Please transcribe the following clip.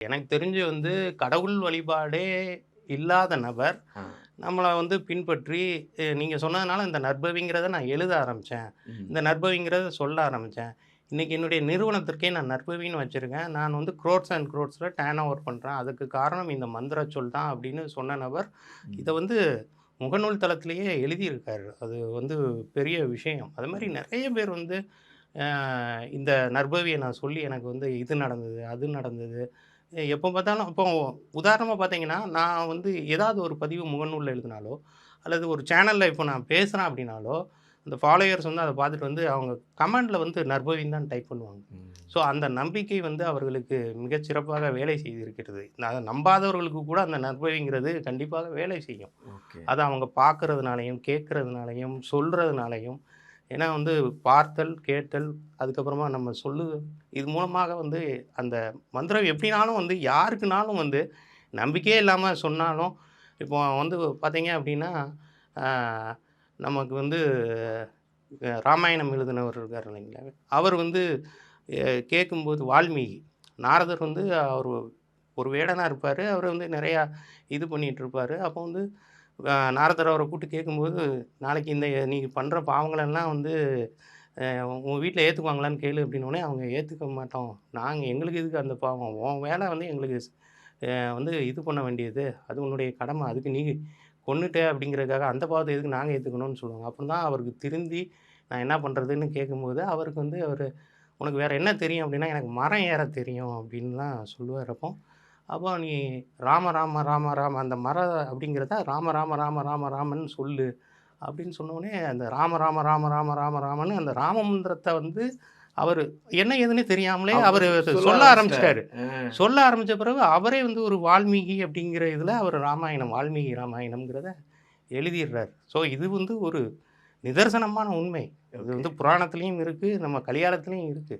எனக்கு தெரிஞ்சு வந்து கடவுள் வழிபாடே இல்லாத நபர், ஆ. நம்மள வந்து பின்பற்றி நீங்க சொன்னதுனால இந்த நற்பவிங்கிறத நான் எழுத ஆரம்பிச்சேன். ம். இந்த நற்பவிங்கிறத சொல்ல ஆரம்பிச்சேன். இன்னைக்கு என்னுடைய நிறுவனத்திற்கே நான் நற்பவின்னு வச்சிருக்கேன். நான் வந்து குரோட்ஸ் அண்ட் குரோட்ஸ்ல டர்ன் ஓவர் பண்றேன். அதுக்கு காரணம் இந்த மந்திர சொல் தான் அப்படின்னு சொன்ன நபர், இத ம். வந்து முகநூல் தளத்திலேயே எழுதியிருக்காரு. அது வந்து பெரிய விஷயம். அது மாரி ம். நெறைய பேர் வந்து அ இந்த நற்பவிய நான் சொல்லி எனக்கு வந்து இது நடந்தது, அது நடந்தது. எப்போ பார்த்தாலும் இப்போ உதாரணமா பார்த்தீங்கன்னா, நான் வந்து ஏதாவது ஒரு பதிவு முகநூல்ல எழுதினாலோ, அல்லது ஒரு சேனல்ல இப்போ நான் பேசுறேன் அப்படின்னாலோ, அந்த ஃபாலோயர்ஸ் வந்து அத பார்த்துட்டு வந்து அவங்க கமெண்ட்ல வந்து நற்பவின்னு தான் டைப் பண்ணுவாங்க. ம். ஸோ அந்த நம்பிக்கை வந்து அவர்களுக்கு மிகச் சிறப்பாக வேலை செய்திருக்கிறது. நான் நம்பாதவர்களுக்கு கூட அந்த நற்பவிங்கிறது கண்டிப்பாக வேலை செய்யும். ஓகே. அத அவங்க பார்க்கறதுனாலயும், கேட்கறதுனாலயும், சொல்றதுனாலயும் ஏன்னா வந்து பார்த்தல், கேட்டல், அதுக்கப்புறமா நம்ம இது மூலமாக வந்து அந்த மந்திரம் எப்படினாலும் வந்து யாருக்குனாலும் வந்து நம்பிக்கையே இல்லாம சொன்னாலும், இப்போ வந்து பார்த்தீங்க அப்படின்னா, ஆ நமக்கு வந்து ராமாயணம் எழுதினவர் இருக்காரு இல்லைங்களா? அவர் வந்து கேட்கும்போது வால்மீகி, நாரதர் வந்து அவர் ஒரு வேடனா இருப்பாரு. அவரு வந்து நெறையா இது பண்ணிட்டு இருப்பாரு. அப்போ வந்து நாரதர் அவர கூப்ட்டு கேட்கும்போது, "நாளைக்கு நீ பண்ற பாவங்களெல்லாம் வந்து உன் வீட்ல ஏத்துக்குவாங்களான்னு கேளு" அப்படின்னோனே, அவங்க ஏத்துக்க மாட்டோம். எங்களுக்கு எதுக்கு அந்த பாவம்? உன் வேல வந்து எங்களுக்கு வந்து இது பண்ண வேண்டியது. அது உன்னுடைய கடமை. அதுக்கு நீ கொன்னுட்ட அப்படிங்கிறதுக்காக அந்த பாவத்த எதுக்கு நாங்க ஏத்துக்கணும்னு சொல்லுவாங்க. அப்புறம் தான் அவருக்கு திருந்தி, நான் என்ன பண்றதுன்னு கேட்கும்போது, அவருக்கு வந்து "உனக்கு வேற என்ன தெரியும்?" அப்படின்னா, "எனக்கு மரம் ஏற தெரியும்" அப்படின்லாம் சொல்லுவாரு அப்போ. அப்போ "நீ ராம ராம ராம ராம அந்த அப்படிங்கிறத ராம ராம ராம ராம ராமன்னு சொல்லு." அப்படின்னு சொன்னோனே, அந்த ராம ராம ராம ராம ராம ராமன்னு அந்த ராம மந்திரத்த வந்து அவரு என்ன ஏதுன்னே தெரியாமலே அவரு அவரு சொல்ல சொல்ல ஆரம்பிச்சுட்டாரு. ஆரம்பிச்சுட்டாரு. சொல்ல ஆரம்பிச்ச பிறகு அவரே வந்து ஒரு வால்மீகி அப்படிங்கிற இதுல அவரு ராமாயணம், வால்மீகி ராமாயணம்ங்கிறத எழுதிடுறாரு. ஸோ இது வந்து ஒரு நிதர்சனமான உண்மை. இது ஓகே. வந்து புராணத்திலயும் இருக்கு, நம்ம கலிகாலத்திலயும் இருக்கு.